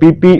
PP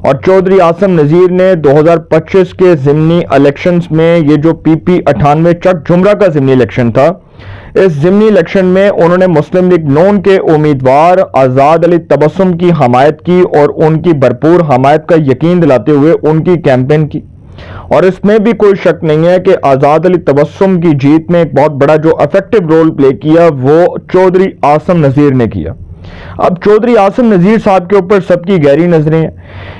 اور چودھری عاصم نذیر نے 2025 کے ضمنی الیکشنز میں یہ جو PP98 چک جمرہ کا ضمنی الیکشن تھا، اس ضمنی الیکشن میں انہوں نے مسلم لیگ نون کے امیدوار آزاد علی تبسم کی حمایت کی اور ان کی بھرپور حمایت کا یقین دلاتے ہوئے ان کی کیمپین کی، اور اس میں بھی کوئی شک نہیں ہے کہ آزاد علی تبسم کی جیت میں ایک بہت بڑا جو افیکٹو رول پلے کیا وہ چودھری عاصم نذیر نے کیا۔ اب چودھری عاصم نذیر صاحب کے اوپر سب کی گہری نظریں ہیں،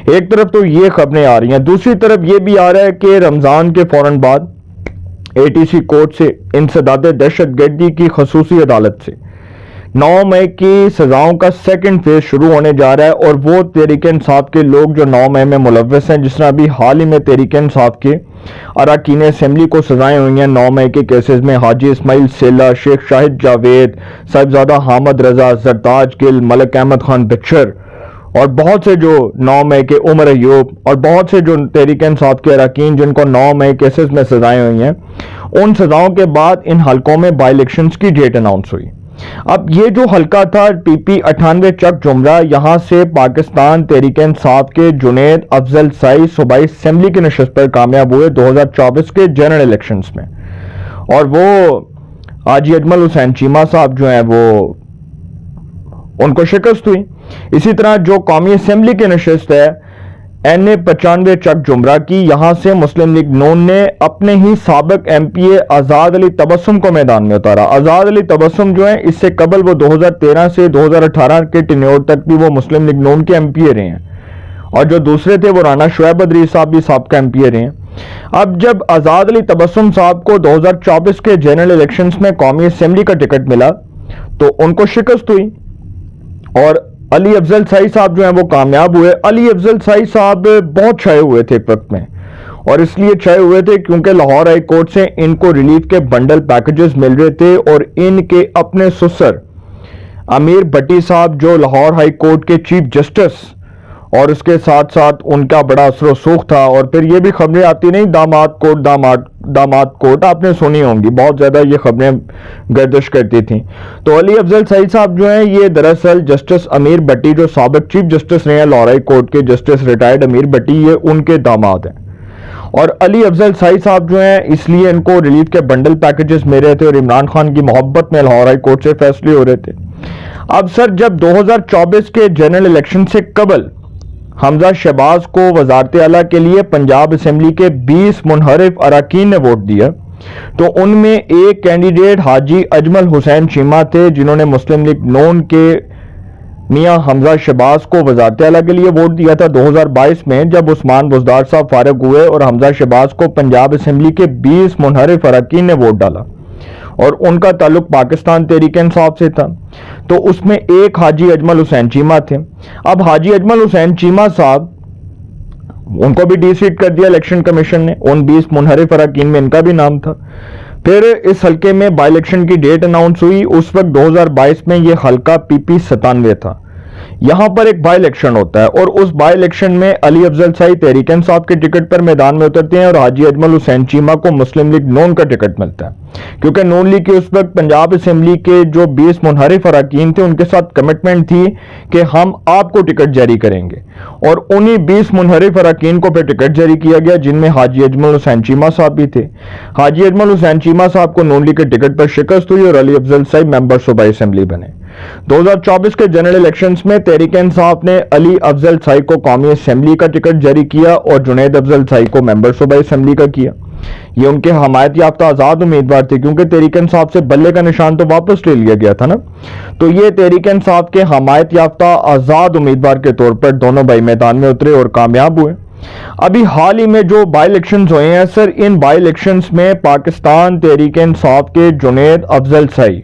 ایک طرف تو یہ خبریں آ رہی ہیں، دوسری طرف یہ بھی آ رہا ہے کہ رمضان کے فوراً بعد ATC کورٹ سے انسداد دہشت گردی کی خصوصی عدالت سے 9 مئی کی سزاؤں کا سیکنڈ فیز شروع ہونے جا رہا ہے، اور وہ تحریک انصاف کے لوگ جو 9 مئی میں ملوث ہیں، جس طرح ابھی حال ہی میں تحریک انصاف کے اراکین اسمبلی کو سزائیں ہوئی ہیں 9 مئی کے کیسز میں، حاجی اسماعیل سیلا، شیخ شاہد جاوید، صاحبزادہ حامد رضا، زرتاج گل، ملک احمد خان بچر، اور بہت سے جو 9 مئی کے عمر ایوب اور بہت سے جو تحریک انصاف کے اراکین جن کو 9 مئی کیسز میں سزائیں ہوئی ہیں، ان سزاؤں کے بعد ان حلقوں میں بائی الیکشنز کی ڈیٹ اناؤنس ہوئی۔ اب یہ جو حلقہ تھا PP98 چک جمرہ، یہاں سے پاکستان تحریک انصاف کے جنید افضل سائی صوبائی اسمبلی کی نشست پر کامیاب ہوئے 2024 کے جنرل الیکشنز میں، اور وہ حاجی اجمل حسین چیمہ صاحب جو ہیں وہ ان کو شکست ہوئی۔ اسی طرح جو قومی اسمبلی کی نشست ہے NA95 چک جمرہ کی، یہاں سے مسلم لیگ نون نے اپنے ہی سابق MP آزاد علی تبسم کو میدان میں اتارا۔ آزاد علی تبسم جو ہیں اس سے قبل وہ 2013 سے 2018 کے ٹینیور تک بھی وہ مسلم لیگ نون کے MP رہے ہیں، اور جو دوسرے تھے وہ رانا شعیب ادریس صاحب بھی سابقہ MP رہے ہیں۔ اب جب آزاد علی تبسم صاحب کو 2024 کے جنرل الیکشنز میں قومی اسمبلی کا ٹکٹ ملا تو ان کو شکست ہوئی، اور علی افضل سائی صاحب جو ہیں وہ کامیاب ہوئے۔ علی افضل سائی صاحب بہت چھائے ہوئے تھے ایک وقت میں، اور اس لیے چھائے ہوئے تھے کیونکہ لاہور ہائی کورٹ سے ان کو ریلیف کے بنڈل پیکجز مل رہے تھے، اور ان کے اپنے سسر امیر بٹی صاحب جو لاہور ہائی کورٹ کے چیف جسٹس، اور اس کے ساتھ ساتھ ان کا بڑا اثر و رسوخ تھا، اور پھر یہ بھی خبریں آتی نہیں داماد کوٹ آپ نے سنی ہوں گی، بہت زیادہ یہ خبریں گردش کرتی تھیں۔ تو علی افضل سائی صاحب جو ہیں یہ دراصل جسٹس امیر بٹی جو سابق چیف جسٹس رہے ہیں لاہور ہائی کورٹ کے، جسٹس ریٹائرڈ امیر بٹی، یہ ان کے داماد ہیں۔ اور علی افضل سائی صاحب جو ہیں اس لیے ان کو ریلیف کے بنڈل پیکجز مل رہے تھے، اور عمران خان کی محبت میں لاہور ہائی کورٹ سے فیصلے ہو رہے تھے۔ اب سر جب 2024 کے جنرل الیکشن سے قبل حمزہ شہباز کو وزارت اعلیٰ کے لیے پنجاب اسمبلی کے 20 منحرف اراکین نے ووٹ دیا، تو ان میں ایک کینڈیڈیٹ حاجی اجمل حسین چیمہ تھے جنہوں نے مسلم لیگ نون کے میاں حمزہ شہباز کو وزارت اعلیٰ کے لیے ووٹ دیا تھا 2022 میں، جب عثمان بزدار صاحب فارغ ہوئے اور حمزہ شہباز کو پنجاب اسمبلی کے 20 منحرف اراکین نے ووٹ ڈالا، اور ان کا تعلق پاکستان تحریک انصاف سے تھا، تو اس میں ایک حاجی اجمل حسین چیمہ تھے۔ اب حاجی اجمل حسین چیمہ صاحب ان کو بھی ڈی سیٹ کر دیا الیکشن کمیشن نے، ان 20 منحرف اراکین میں ان کا بھی نام تھا۔ پھر اس حلقے میں بائی الیکشن کی ڈیٹ اناؤنس ہوئی، اس وقت 2022 میں یہ حلقہ PP97 تھا۔ یہاں پر ایک بائی الیکشن ہوتا ہے، اور اس بائی الیکشن میں علی افضل سائی تحریک انصاف کے ٹکٹ پر میدان میں اترتے ہیں، اور حاجی اجمل حسین چیمہ کو مسلم لیگ نون کا ٹکٹ ملتا ہے، کیونکہ نون لیگ کی اس وقت پنجاب اسمبلی کے جو 20 منحرف اراکین تھے ان کے ساتھ کمٹمنٹ تھی کہ ہم آپ کو ٹکٹ جاری کریں گے، اور انہی 20 منحرف اراکین کو پھر ٹکٹ جاری کیا گیا، جن میں حاجی اجمل حسین چیمہ صاحب بھی تھے۔ حاجی اجمل حسین چیمہ صاحب کو نون لیگ کے ٹکٹ پر شکست ہوئی، اور علی افضل سائی ممبر صوبائی اسمبلی بنے۔ 2024 کے جنرل الیکشنز میں تحریک انصاف نے علی افضل سائی کو قومی اسمبلی کا ٹکٹ جاری کیا، اور جنید افضل سائی کو ممبر صوبائی اسمبلی کا کیا۔ یہ ان کے حمایت یافتہ آزاد امیدوار تھے، کیونکہ تحریک انصاف سے بلے کا نشان تو واپس لے لیا گیا تھا نا، تو یہ تحریک انصاف کے حمایت یافتہ آزاد امیدوار کے طور پر دونوں بھائی میدان میں اترے اور کامیاب ہوئے۔ ابھی حال ہی میں جو بائی الیکشنز ہوئے ہیں سر، ان بائی الیکشنز میں پاکستان تحریک انصاف کے جنید افضل سائی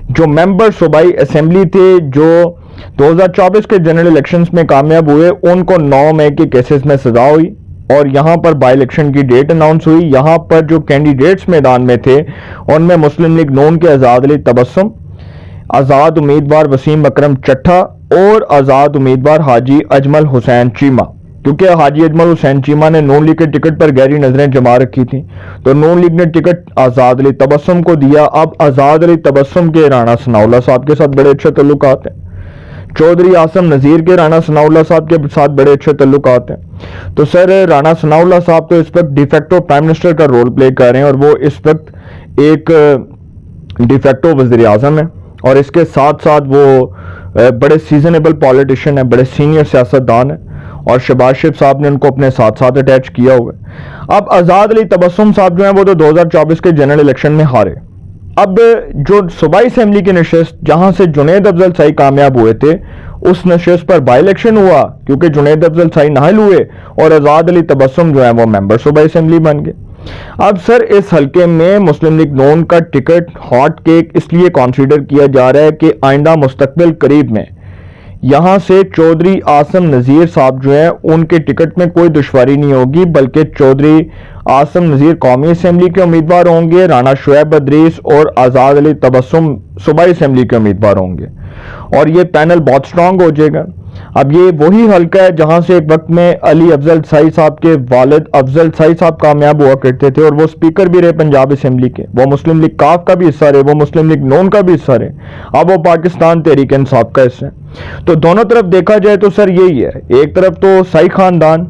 جو ممبر صوبائی اسمبلی تھے، جو 2024 کے جنرل الیکشنز میں کامیاب ہوئے، ان کو 9 مئی کے کیسز میں سزا ہوئی، اور یہاں پر بائی الیکشن کی ڈیٹ اناؤنس ہوئی۔ یہاں پر جو کینڈیڈیٹس میدان میں تھے ان میں مسلم لیگ نون کے آزاد علی تبسم، آزاد امیدوار وسیم اکرم چٹھا، اور آزاد امیدوار حاجی اجمل حسین چیمہ، کیونکہ حاجی اجمل حسین چیمہ نے نون لیگ کے ٹکٹ پر گہری نظریں جما رکھی تھیں، تو نون لیگ نے ٹکٹ آزاد علی تبسم کو دیا۔ اب آزاد علی تبسم کے رانا ثناء اللہ صاحب کے ساتھ بڑے اچھے تعلقات ہیں، چودھری آصم نذیر کے رانا ثناء اللہ صاحب کے ساتھ بڑے اچھے تعلقات ہیں. تو سر رانا ثناء اللہ صاحب تو اس وقت ڈی فیکٹو پرائم منسٹر کا رول پلے کر رہے ہیں اور وہ اس وقت ایک ڈی فیکٹو وزیر اعظم ہیں, اور اس کے ساتھ ساتھ وہ بڑے سیزنیبل پولیٹیشین ہیں, بڑے سینئر سیاستدان ہیں, اور شہباز شریف صاحب نے ان کو اپنے ساتھ ساتھ اٹیچ کیا ہوا ہے. اب آزاد علی تبسم صاحب جو ہیں وہ تو 2024 کے جنرل الیکشن میں ہارے. اب جو صوبائی اسمبلی کی نشست جہاں سے جنید افضل سائی کامیاب ہوئے تھے, اس نشست پر بائی الیکشن ہوا کیونکہ جنید افضل سائی نااہل ہوئے اور آزاد علی تبسم جو ہیں وہ ممبر صوبائی اسمبلی بن گئے. اب سر اس حلقے میں مسلم لیگ نون کا ٹکٹ ہاٹ کیک اس لیے کنسیڈر کیا جا رہا ہے کہ آئندہ مستقبل قریب میں یہاں سے چودھری آصم نذیر صاحب جو ہیں ان کے ٹکٹ میں کوئی دشواری نہیں ہوگی, بلکہ چودھری آصم نذیر قومی اسمبلی کے امیدوار ہوں گے, رانا شعیب ادریس اور آزاد علی تبسم صوبائی اسمبلی کے امیدوار ہوں گے, اور یہ پینل بہت سٹرانگ ہو جائے گا. اب یہ وہی حلقہ ہے جہاں سے ایک وقت میں علی افضل سائی صاحب کے والد افضل سائی صاحب کامیاب ہوا کرتے تھے, اور وہ سپیکر بھی رہے پنجاب اسمبلی کے, وہ مسلم لیگ کاف کا بھی حصہ رہے, وہ مسلم لیگ نون کا بھی حصہ رہے, اب وہ پاکستان تحریک انصاف کا حصہ ہے. تو دونوں طرف دیکھا جائے تو سر یہی ہے, ایک طرف تو سائی خاندان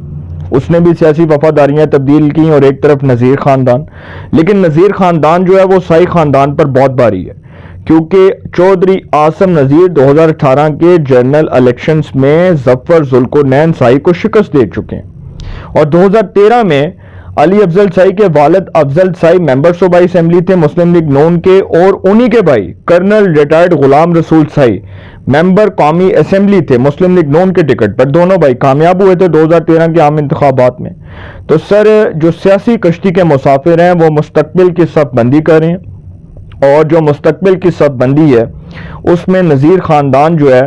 اس نے بھی سیاسی وفاداریاں تبدیل کی, اور ایک طرف نذیر خاندان, لیکن نذیر خاندان جو ہے وہ سائی خاندان پر بہت بھاری ہے کیونکہ چودھری آصم نذیر 2018 کے جنرل الیکشنز میں ظفر ذوالقرنین سائی کو شکست دے چکے ہیں, اور 2013 میں علی افضل سائی کے والد افضل سائی ممبر صوبائی اسمبلی تھے مسلم لیگ نون کے, اور انہی کے بھائی کرنل ریٹائرڈ غلام رسول سائی ممبر قومی اسمبلی تھے مسلم لیگ نون کے ٹکٹ پر. دونوں بھائی کامیاب ہوئے تھے 2013 کے عام انتخابات میں. تو سر جو سیاسی کشتی کے مسافر ہیں وہ مستقبل کی صف بندی کر رہے ہیں, اور جو مستقبل کی صف بندی ہے اس میں نذیر خاندان جو ہے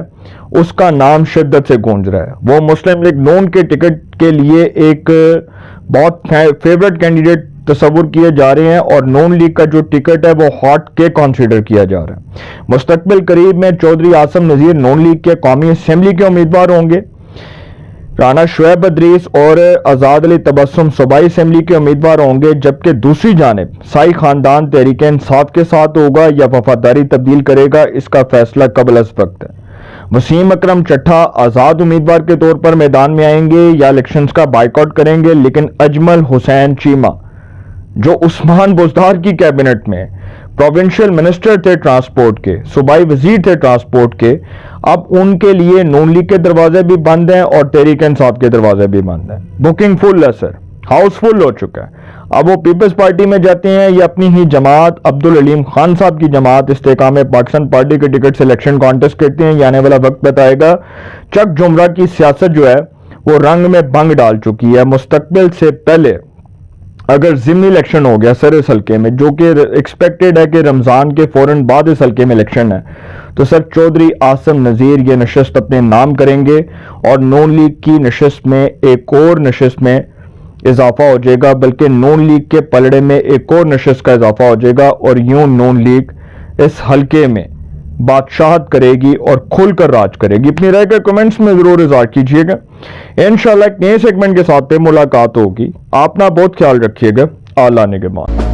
اس کا نام شدت سے گونج رہا ہے. وہ مسلم لیگ نون کے ٹکٹ کے لیے ایک بہت فیورٹ کینڈیڈیٹ تصور کیے جا رہے ہیں, اور نون لیگ کا جو ٹکٹ ہے وہ ہاٹ کے کنسیڈر کیا جا رہا ہے. مستقبل قریب میں چودھری آصم نذیر نون لیگ کے قومی اسمبلی کے امیدوار ہوں گے, رانا شعیب ادریس اور آزاد علی تبسم صوبائی اسمبلی کے امیدوار ہوں گے, جبکہ دوسری جانب سائی خاندان تحریک انصاف کے ساتھ ہوگا یا وفاداری تبدیل کرے گا, اس کا فیصلہ قبل از وقت ہے. وسیم اکرم چٹھا آزاد امیدوار کے طور پر میدان میں آئیں گے یا الیکشنز کا بائیک آؤٹ کریں گے, لیکن اجمل حسین چیمہ جو عثمان بزدار کی کیبنٹ میں پروونشل منسٹر تھے ٹرانسپورٹ کے, صوبائی وزیر تھے ٹرانسپورٹ کے, اب ان کے لیے نون لیگ کے دروازے بھی بند ہیں اور تحریک انصاف کے دروازے بھی بند ہیں. بکنگ فل ہے سر, ہاؤس فل ہو چکا ہے. اب وہ پیپلز پارٹی میں جاتے ہیں یا اپنی ہی جماعت عبدالعلیم خان صاحب کی جماعت استحکام پاکستان پارٹی کے ٹکٹ سے الیکشن کانٹیسٹ کرتے ہیں, یہ آنے والا وقت بتائے گا. چک جمرہ کی سیاست جو ہے وہ رنگ میں بنگ ڈال چکی ہے. مستقبل سے پہلے اگر ضمنی الیکشن ہو گیا سر اس حلقے میں, جو کہ ایکسپیکٹڈ ہے کہ رمضان کے فوراً بعد اس حلقے میں الیکشن ہے, تو سر چودھری آصم نذیر یہ نشست اپنے نام کریں گے, اور نون لیگ کی نشست میں ایک اور نشست میں اضافہ ہو جائے گا, بلکہ نون لیگ کے پلڑے میں ایک اور نشست کا اضافہ ہو جائے گا, اور یوں نون لیگ اس حلقے میں بادشاہت کرے گی اور کھل کر راج کرے گی. اپنی رائے کا کمنٹس میں ضرور اظہار کیجیے گا. انشاءاللہ ایک نئے سیگمنٹ کے ساتھ ملاقات ہوگی. آپ اپنا بہت خیال رکھیے گا. اللہ نگہبان.